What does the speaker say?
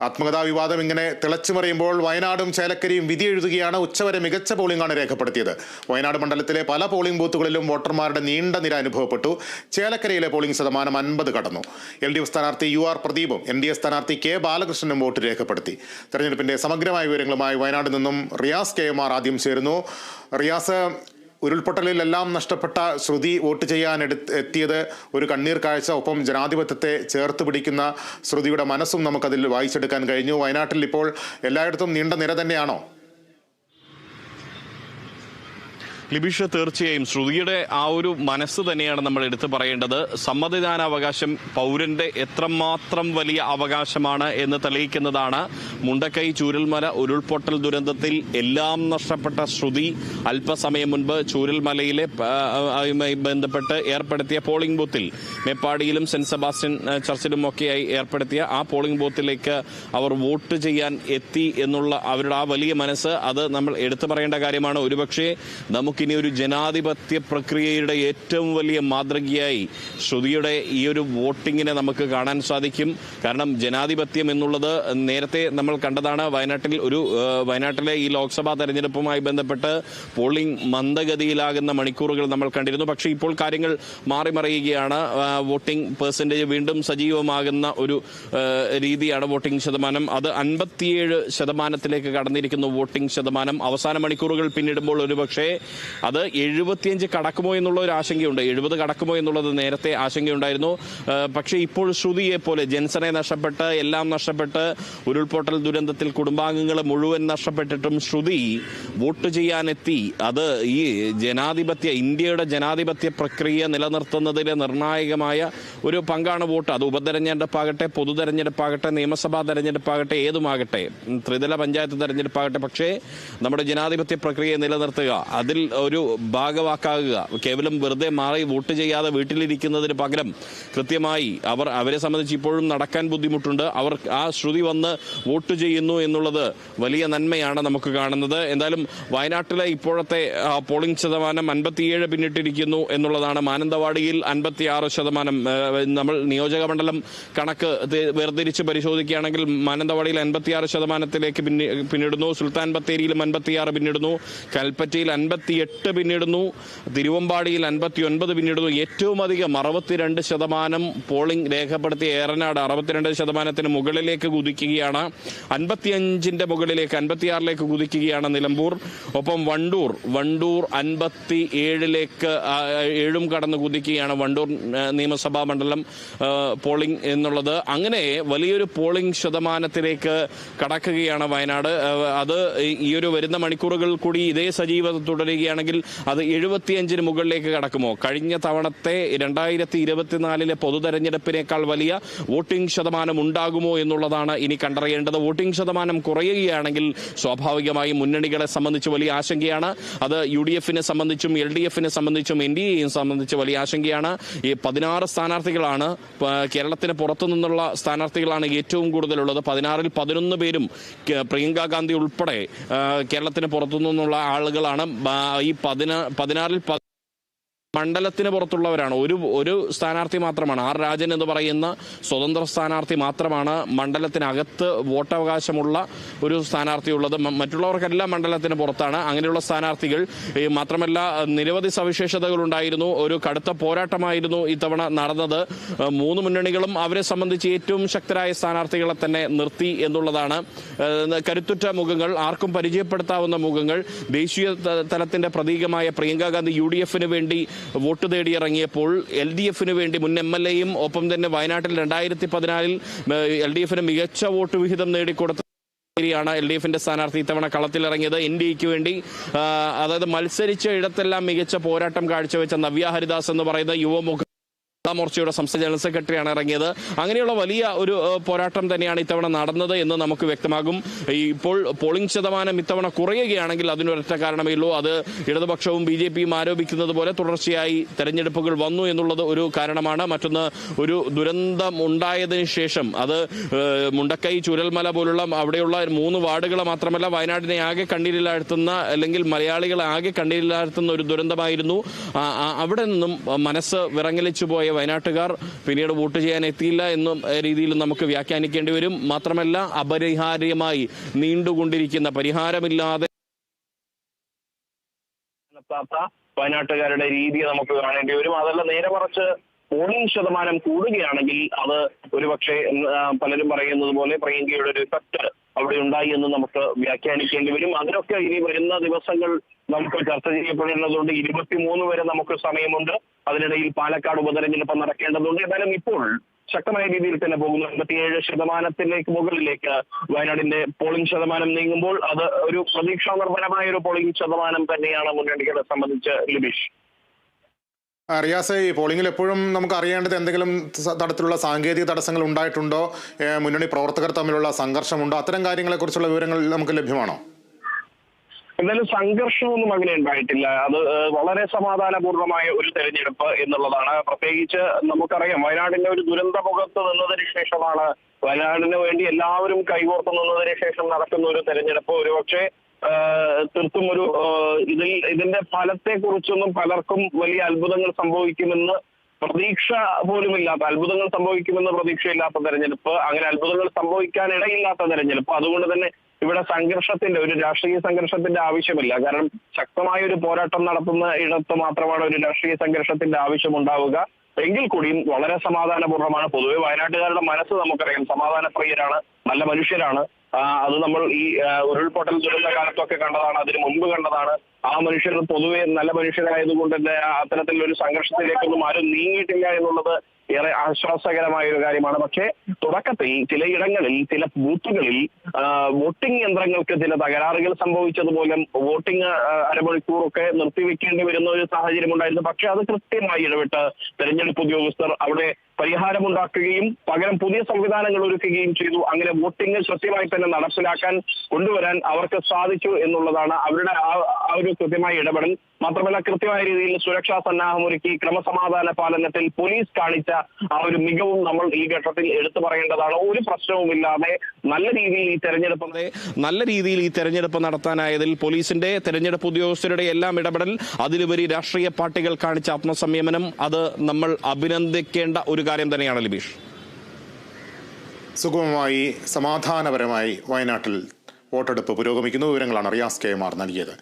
ആത്മകഥാ വിവാദം ഇങ്ങനെ തിളച്ചുമറിയുമ്പോൾ വയനാടും ചേലക്കരയും വിധി എഴുതുകയാണ്. ഉച്ചവരെ മികച്ച പോളിംഗാണ് രേഖപ്പെടുത്തിയത്. വയനാട് മണ്ഡലത്തിലെ പല പോളിംഗ് ബൂത്തുകളിലും വോട്ടർമാരുടെ നീണ്ട നിര അനുഭവപ്പെട്ടു. ചേലക്കരയിലെ പോളിംഗ് ശതമാനം 50 കടന്നു. LDF സ്ഥാനാർത്ഥി UR പ്രദീപും NDA സ്ഥാനാർത്ഥി K ബാലകൃഷ്ണനും വോട്ട് രേഖപ്പെടുത്തി. തെരഞ്ഞെടുപ്പിന്റെ സമഗ്രമായ വിവരങ്ങളുമായി വയനാട് നിന്നും റിയാസ് KMR ആദ്യം ചേരുന്നു. റിയാസ്, ഉരുൾപൊട്ടലിലെല്ലാം നഷ്ടപ്പെട്ട ശ്രുതി വോട്ട് ചെയ്യാൻ എത്തിയത് ഒരു കണ്ണീർ കാഴ്ച. ഒപ്പം ജനാധിപത്യത്തെ ചേർത്ത് പിടിക്കുന്ന ശ്രുതിയുടെ മനസ്സും നമുക്കതിൽ വായിച്ചെടുക്കാൻ കഴിഞ്ഞു. വയനാട്ടിൽ ഇപ്പോൾ എല്ലായിടത്തും നീണ്ട നിര തന്നെയാണോ? ലിബീഷ, തീർച്ചയായും ശ്രുതിയുടെ ആ ഒരു മനസ്സ് തന്നെയാണ് നമ്മൾ എടുത്തു പറയേണ്ടത്. സമ്മതിദാനാവകാശം പൗരന്റെ എത്രമാത്രം വലിയ അവകാശമാണ് എന്ന് തെളിയിക്കുന്നതാണ് മുണ്ടക്കൈ ചൂരൽമല ഉരുൾപൊട്ടൽ ദുരന്തത്തിൽ എല്ലാം നഷ്ടപ്പെട്ട ശ്രുതി അല്പസമയം മുൻപ് ചൂരൽമലയിലെ ബന്ധപ്പെട്ട് ഏർപ്പെടുത്തിയ പോളിംഗ് ബൂത്തിൽ, മേപ്പാടിയിലും സെന്റ് സെബാസ്റ്റ്യൻ ചർച്ചിലുമൊക്കെയായി ഏർപ്പെടുത്തിയ ആ പോളിംഗ് ബൂത്തിലേക്ക് അവർ വോട്ട് ചെയ്യാൻ എത്തി എന്നുള്ള അവരുടെ ആ വലിയ മനസ്സ്, അത് നമ്മൾ എടുത്തു പറയേണ്ട കാര്യമാണ്. ഒരുപക്ഷെ നമുക്കിനി ഒരു ജനാധിപത്യ പ്രക്രിയയുടെ ഏറ്റവും വലിയ മാതൃകയായി ശ്രുതിയുടെ ഈ ഒരു വോട്ടിങ്ങിനെ നമുക്ക് കാണാൻ സാധിക്കും. കാരണം ജനാധിപത്യം എന്നുള്ളത് നേരത്തെ നമ്മൾ കണ്ടതാണ്. വയനാട്ടിലെ ഈ ലോക്സഭാ തെരഞ്ഞെടുപ്പുമായി ബന്ധപ്പെട്ട് പോളിംഗ് മന്ദഗതിയിലാകുന്ന മണിക്കൂറുകൾ നമ്മൾ കണ്ടിരുന്നു. പക്ഷേ ഇപ്പോൾ കാര്യങ്ങൾ മാറിമറിയുകയാണ്. വോട്ടിംഗ് പെർസെൻറ്റേജ് വീണ്ടും സജീവമാകുന്ന ഒരു രീതിയാണ്. വോട്ടിംഗ് ശതമാനം അത് 57% കടന്നിരിക്കുന്നു. വോട്ടിംഗ് ശതമാനം അവസാന മണിക്കൂറുകൾ പിന്നിടുമ്പോൾ ഒരുപക്ഷെ അത് 75 കടക്കുമോ എന്നുള്ള ഒരു ആശങ്കയുണ്ട്. 70 കടക്കുമോ എന്നുള്ളത് നേരത്തെ ആശങ്കയുണ്ടായിരുന്നു. പക്ഷേ ഇപ്പോൾ ശ്രുതിയെ പോലെ ജൻസനെ നഷ്ടപ്പെട്ട് എല്ലാം നഷ്ടപ്പെട്ട് ഉരുൾപൊട്ടൽ ദുരന്തത്തിൽ കുടുംബാംഗങ്ങളെ മുഴുവൻ നഷ്ടപ്പെട്ടിട്ടും ശ്രുതി വോട്ട് ചെയ്യാനെത്തി. അത് ഈ ഇന്ത്യയുടെ ജനാധിപത്യ പ്രക്രിയ നിലനിർത്തുന്നതിലെ നിർണായകമായ ഒരു പങ്കാണ് വോട്ട്. അത് ഉപതെരഞ്ഞെടുപ്പാകട്ടെ, പൊതു തെരഞ്ഞെടുപ്പാകട്ടെ, നിയമസഭാ തെരഞ്ഞെടുപ്പാകട്ടെ, ഏതുമാകട്ടെ, ത്രിതല പഞ്ചായത്ത് തെരഞ്ഞെടുപ്പാകട്ടെ. പക്ഷേ നമ്മുടെ ജനാധിപത്യ പ്രക്രിയയെ നിലനിർത്തുക, അതിൽ ഒരു ഭാഗവാക്കാകുക, കേവലം വെറുതെ മാറി വോട്ട് ചെയ്യാതെ വീട്ടിലിരിക്കുന്നതിന് പകരം കൃത്യമായി അവരെ സംബന്ധിച്ച് ഇപ്പോഴും നടക്കാൻ ബുദ്ധിമുട്ടുണ്ട്. അവർ ആ ശ്രുതി വന്ന് വോട്ട് ചെയ്യുന്നു എന്നുള്ളത് വലിയ നന്മയാണ് നമുക്ക് കാണുന്നത്. എന്തായാലും വയനാട്ടിലെ ഇപ്പോഴത്തെ പോളിംഗ് ശതമാനം 57 പിന്നിട്ടിരിക്കുന്നു എന്നുള്ളതാണ്. മാനന്തവാടിയിൽ 56%. നമ്മൾ നിയോജക മണ്ഡലം കണക്ക് വേർതിരിച്ച് പരിശോധിക്കുകയാണെങ്കിൽ മാനന്തവാടിയിൽ 56%ത്തിലേക്ക് പിന്നിടുന്നു. സുൽത്താൻ ബത്തേരിയിലും 56 പിന്നിടുന്നു. കൽപ്പറ്റയിൽ 58 പിന്നിടുന്നു. തിരുവമ്പാടിയിൽ 59 പിന്നിടുന്നു. ഏറ്റവും അധികം 62% പോളിംഗ് രേഖപ്പെടുത്തിയ ഏറനാട് 62%-ന് മുകളിലേക്ക് കുതിക്കുകയാണ്. 55-ന്റെ മുകളിലേക്ക് 56-ലേക്ക് കുതിക്കുകയാണ് നിലമ്പൂർ. ഒപ്പം വണ്ടൂർ 57-ലേക്ക് 7 കടന്ന് കുതിക്കുകയാണ് വണ്ടൂർ നിയമസഭാ മണ്ഡലം പോളിംഗ് എന്നുള്ളത്. അങ്ങനെ വലിയൊരു പോളിംഗ് ശതമാനത്തിലേക്ക് കടക്കുകയാണ് വയനാട്. അത് ഈ ഒരു വരുന്ന മണിക്കൂറുകൾ കൂടി ഇതേ സജീവത തുടരുകയാണെങ്കിൽ അത് 75-ന് മുകളിലേക്ക് കടക്കുമോ? കഴിഞ്ഞ തവണത്തെ 2024-ലെ പൊതു തെരഞ്ഞെടുപ്പിനേക്കാൾ വലിയ വോട്ടിംഗ് ശതമാനം ഉണ്ടാകുമോ എന്നുള്ളതാണ് ഇനി കണ്ടറിയേണ്ടത്. വോട്ടിംഗ് ശതമാനം കുറയുകയാണെങ്കിൽ സ്വാഭാവികമായും മുന്നണികളെ സംബന്ധിച്ച് വലിയ ആശങ്കയാണ്. അത് UDF-നെ സംബന്ധിച്ചും LDF-നെ സംബന്ധിച്ചും NDA-യെ സംബന്ധിച്ച് വലിയ ആശങ്കയാണ്. ഈ 16 സ്ഥാനാർത്ഥികളാണ്, കേരളത്തിന് പുറത്തു നിന്നുള്ള സ്ഥാനാർത്ഥികളാണ് ഏറ്റവും കൂടുതലുള്ളത്. 16-ൽ 11 പേരും പ്രിയങ്ക ഗാന്ധി ഉൾപ്പെടെ കേരളത്തിന് പുറത്തു നിന്നുള്ള ആളുകളാണ്. ഈ 16-ൽ മണ്ഡലത്തിന് പുറത്തുള്ളവരാണ്. ഒരു സ്ഥാനാർത്ഥി മാത്രമാണ്, R രാജൻ എന്ന് പറയുന്ന സ്വതന്ത്ര സ്ഥാനാർത്ഥി മാത്രമാണ് മണ്ഡലത്തിനകത്ത് വോട്ടവകാശമുള്ള ഒരു സ്ഥാനാർത്ഥിയുള്ളത്. മറ്റുള്ളവർക്കെല്ലാം മണ്ഡലത്തിന് പുറത്താണ്. അങ്ങനെയുള്ള സ്ഥാനാർത്ഥികൾ മാത്രമല്ല, നിരവധി സവിശേഷതകൾ ഉണ്ടായിരുന്നു. ഒരു കടുത്ത പോരാട്ടമായിരുന്നു ഇത്തവണ നടന്നത്. 3 മുന്നണികളും അവരെ സംബന്ധിച്ച് ഏറ്റവും ശക്തരായ സ്ഥാനാർത്ഥികളെ തന്നെ നിർത്തി എന്നുള്ളതാണ്. കരുത്തുറ്റ മുഖങ്ങൾ, ആർക്കും പരിചയപ്പെടുത്താവുന്ന മുഖങ്ങൾ. ദേശീയ തലത്തിന്റെ പ്രതീകമായ പ്രിയങ്ക ഗാന്ധി UDF-ന് വേണ്ടി വോട്ട് തേടിയിറങ്ങിയപ്പോൾ LDF-ന് വേണ്ടി മുൻ MLA-യും ഒപ്പം തന്നെ വയനാട്ടിൽ 2014-ൽ LDF-ന് മികച്ച വോട്ട് വിഹിതം നേടിക്കൊടുത്ത LDF-ന്റെ സ്ഥാനാർത്ഥി ഇത്തവണ കളത്തിലിറങ്ങിയത് NDA-ക്ക് വേണ്ടി. അതായത് മത്സരിച്ച ഇടത്തെല്ലാം മികച്ച പോരാട്ടം കാഴ്ചവെച്ച നവ്യ ഹരിദാസ് എന്ന് പറയുന്ന യുവമുഖ മോർച്ചയുടെ സംസ്ഥാന ജനറൽ സെക്രട്ടറിയാണ് ഇറങ്ങിയത്. അങ്ങനെയുള്ള വലിയ ഒരു പോരാട്ടം തന്നെയാണ് ഇത്തവണ നടന്നത് എന്ന് നമുക്ക് വ്യക്തമാകും. ഇപ്പോൾ പോളിംഗ് ശതമാനം ഇത്തവണ കുറയുകയാണെങ്കിൽ അതിനൊരൊറ്റ കാരണമേ ഉള്ളൂ. അത് ഇടതുപക്ഷവും BJP-യും ആരോപിക്കുന്നത് പോലെ തുടർച്ചയായി തെരഞ്ഞെടുപ്പുകൾ വന്നു എന്നുള്ളത് ഒരു കാരണമാണ്. മറ്റൊന്ന്, ഒരു ദുരന്തം ഉണ്ടായതിനു ശേഷം അത് മുണ്ടക്കൈ ചൂരൽമല പോലുള്ള അവിടെയുള്ള 3 വാർഡുകൾ മാത്രമല്ല വയനാടിനെ ആകെ കണ്ണീരിലാഴ്ത്തുന്ന, അല്ലെങ്കിൽ മലയാളികളെ ആകെ കണ്ണീരിലാഴ്ത്തുന്ന ഒരു ദുരന്തമായിരുന്നു. അവിടെ നിന്നും മനസ്സ് വിറങ്ങലിച്ചു പോയ വയനാട്ടുകാർ പിന്നീട് വോട്ട് ചെയ്യാൻ എത്തിയില്ല എന്നും രീതിയിൽ നമുക്ക് വ്യാഖ്യാനിക്കേണ്ടി വരും. മാത്രമല്ല അപരിഹാര്യമായി നീണ്ടുകൊണ്ടിരിക്കുന്ന പരിഹാരമില്ലാതെ വയനാട്ടുകാരുടെ രീതി നമുക്ക് കാണേണ്ടി വരും. അതല്ല നേരെ മറിച്ച് പോളിംഗ് ശതമാനം കൂടുകയാണെങ്കിൽ അത് ഒരുപക്ഷെ പലരും പറയുന്നത് പോലെ പ്രിയങ്കയുടെ ഒരു ഇഫക്റ്റ് അവിടെ ഉണ്ടായി എന്ന് നമുക്ക് വ്യാഖ്യാനിക്കേണ്ടി വരും. അതിനൊക്കെ ഇനി വരുന്ന ദിവസങ്ങൾ നമുക്ക് ചർച്ച ചെയ്യപ്പെടേണ്ടതുണ്ട്. 23 വരെ നമുക്ക് സമയമുണ്ട്. അതിനിടയിൽ പാലക്കാട് ഉപതെരഞ്ഞെടുപ്പ് നടക്കേണ്ടതുണ്ട്. ഏതായാലും ഇപ്പോൾ ശക്തമായ രീതിയിൽ തന്നെ പോകുന്നു. 57% മുകളിലേക്ക് വയനാടിന്റെ പോളിംഗ് ശതമാനം നീങ്ങുമ്പോൾ അത് ഒരു പ്രതീക്ഷാ നിർഭരമായ ഒരു പോളിംഗ് ശതമാനം തന്നെയാണ് മുന്നണികളെ സംബന്ധിച്ച് ലിബീഷ്. റിയാസ്, ഈ പോളിംഗിൽ എപ്പോഴും നമുക്ക് അറിയേണ്ടത് എന്തെങ്കിലും തരത്തിലുള്ള സാങ്കേതിക തടസ്സങ്ങൾ ഉണ്ടായിട്ടുണ്ടോ, മുന്നണി പ്രവർത്തകർ തമ്മിലുള്ള സംഘർഷമുണ്ടോ, അത്തരം കാര്യങ്ങളെക്കുറിച്ചുള്ള വിവരങ്ങൾ നമുക്ക് ലഭ്യമാണോ? എന്തായാലും സംഘർഷമൊന്നും അങ്ങനെ ഉണ്ടായിട്ടില്ല. അത് വളരെ സമാധാനപൂർണമായ ഒരു തെരഞ്ഞെടുപ്പ് എന്നുള്ളതാണ്. പ്രത്യേകിച്ച് നമുക്കറിയാം വയനാടിന്റെ ഒരു ദുരന്ത മുഖത്ത് നിന്നതിന് ശേഷമാണ്, വയനാടിന് വേണ്ടി എല്ലാവരും കൈകോർത്ത് നിന്നതിന് ശേഷം നടക്കുന്ന ഒരു തെരഞ്ഞെടുപ്പ്. ഒരുപക്ഷെ തീർത്തും ഒരു ഇതിന്റെ ഫലത്തെ കുറിച്ചൊന്നും പലർക്കും വലിയ അത്ഭുതങ്ങൾ സംഭവിക്കുമെന്ന് അത്ഭുതങ്ങൾ സംഭവിക്കുമെന്ന് പ്രതീക്ഷയില്ലാത്ത തെരഞ്ഞെടുപ്പ്, അങ്ങനെ അത്ഭുതങ്ങൾ സംഭവിക്കാൻ ഇടയില്ലാത്ത തെരഞ്ഞെടുപ്പ്. അതുകൊണ്ട് തന്നെ ഇവിടെ ഒരു രാഷ്ട്രീയ സംഘർഷത്തിന്റെ ആവശ്യമില്ല. കാരണം ശക്തമായ ഒരു പോരാട്ടം നടത്തുന്ന ഇടത്ത് മാത്രമാണ് ഒരു രാഷ്ട്രീയ സംഘർഷത്തിന്റെ ആവശ്യമുണ്ടാവുക. എങ്കിൽ കൂടിയും വളരെ സമാധാനപൂർണ്ണമാണ്. പൊതുവെ വയനാട്ടുകാരുടെ മനസ്സ് നമുക്കറിയാം, സമാധാനപ്രിയരാണ്, നല്ല മനുഷ്യരാണ്. അത് നമ്മൾ ഈ ഉരുൾപൊട്ടൽ ദുരന്ത കാലത്തൊക്കെ കണ്ടതാണ്, അതിനു മുമ്പ് കണ്ടതാണ്. ആ മനുഷ്യർ പൊതുവെ നല്ല മനുഷ്യരായതുകൊണ്ട് തന്നെ അത്തരത്തിലൊരു സംഘർഷത്തിലേക്കൊന്നും ആരും നീങ്ങിയിട്ടില്ല എന്നുള്ളത് ഏറെ ആശ്വാസകരമായ ഒരു കാര്യമാണ്. പക്ഷേ തുടക്കത്തിൽ ചിലയിടങ്ങളിൽ, ചില ബൂത്തുകളിൽ വോട്ടിംഗ് യന്ത്രങ്ങൾക്ക് ചില തകരാറുകൾ സംഭവിച്ചതുമൂലം വോട്ടിംഗ് അരമണിക്കൂറൊക്കെ നിർത്തിവെക്കേണ്ടി വരുന്ന ഒരു സാഹചര്യം ഉണ്ടായിരുന്നു. പക്ഷെ അത് കൃത്യമായി ഇടപെട്ട് തെരഞ്ഞെടുപ്പ് ഉദ്യോഗസ്ഥർ അവിടെ പരിഹാരമുണ്ടാക്കുകയും പകരം പുതിയ സംവിധാനങ്ങൾ ഒരുക്കുകയും ചെയ്തു. അങ്ങനെ വോട്ടിംഗ് കൃത്യമായി തന്നെ നടപ്പിലാക്കാൻ കൊണ്ടുവരാൻ അവർക്ക് സാധിച്ചു എന്നുള്ളതാണ് അവരുടെ ആ ഒരു കൃത്യമായ ഇടപെടൽ. മാത്രമല്ല കൃത്യമായ രീതിയിൽ സുരക്ഷാ സന്നാഹമൊരുക്കി ക്രമസമാധാന പാലനത്തിൽ പോലീസ് കാണിച്ച ആ ഒരു മികവും നമ്മൾ ഈ ഘട്ടത്തിൽ എടുത്തു പറയേണ്ടതാണ്. ഒരു പ്രശ്നവുമില്ലാതെ നല്ല രീതിയിൽ ഈ തെരഞ്ഞെടുപ്പ് നടത്താനായതിൽ പോലീസിന്റെ, തെരഞ്ഞെടുപ്പ് ഉദ്യോഗസ്ഥരുടെ എല്ലാം ഇടപെടൽ, അതിലുപരി രാഷ്ട്രീയ പാർട്ടികൾ കാണിച്ച ആത്മസംയമനം, അത് നമ്മൾ അഭിനന്ദിക്കേണ്ട ഒരു കാര്യം തന്നെയാണ് ലിബീഷ്. സുഗമമായി സമാധാനപരമായി വയനാട്ടിൽ വോട്ടെടുപ്പ് പുരോഗമിക്കുന്ന വിവരങ്ങളാണ് റിയാസ് KM നൽകിയത്.